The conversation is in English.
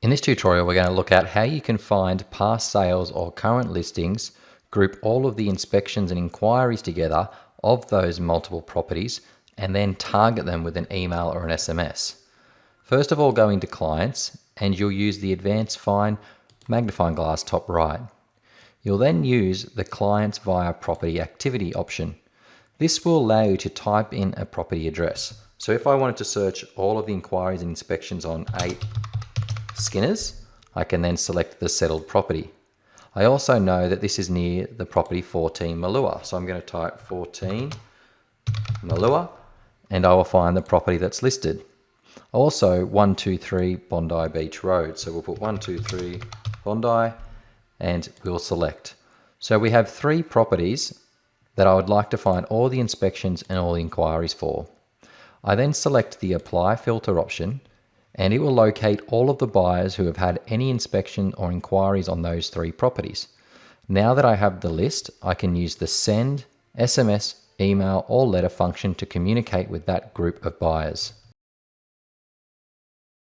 In this tutorial, we're going to look at how you can find past sales or current listings, group all of the inspections and inquiries together of those multiple properties, and then target them with an email or an SMS. First of all, go into Clients, and you'll use the Advanced Find magnifying glass top right. You'll then use the Clients via Property Activity option. This will allow you to type in a property address. So if I wanted to search all of the inquiries and inspections on 8 Skinners, I can then select the settled property. I also know that this is near the property 14 Malua, so I'm going to type 14 Malua and I will find the property that's listed. Also 123 Bondi Beach Road, so we'll put 123 Bondi and we'll select. So we have 3 properties that I would like to find all the inspections and all the inquiries for. I then select the Apply Filter option, and it will locate all of the buyers who have had any inspection or inquiries on those 3 properties. Now that I have the list, I can use the Send, SMS, email, or letter function to communicate with that group of buyers.